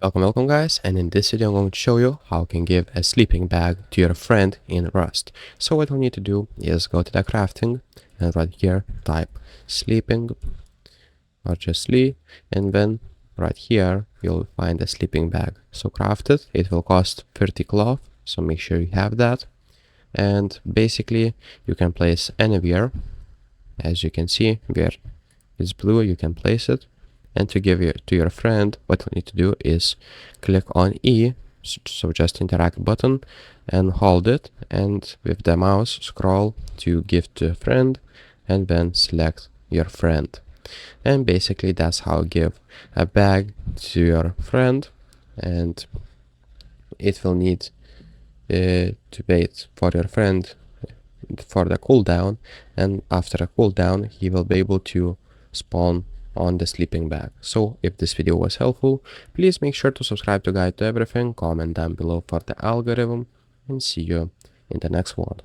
Welcome guys, and in this video I'm going to show you how you can give a sleeping bag to your friend in Rust. So what we need to do is go to the crafting and right here type sleeping or just sleep, and then right here you'll find a sleeping bag. So craft it. It will cost 30 cloth, so make sure you have that. And basically you can place anywhere. As you can see, where it's blue you can place it. And to give it to your friend, what you need to do is click on E, so just interact button, and hold it, and with the mouse scroll to give to a friend, and then select your friend. And basically that's how you give a bag to your friend, and it will need to wait for your friend for the cooldown, and after a cooldown he will be able to spawn on the sleeping bag. So if this video was helpful, please make sure to subscribe to Guide to Everything, comment down below for the algorithm, and see you in the next one.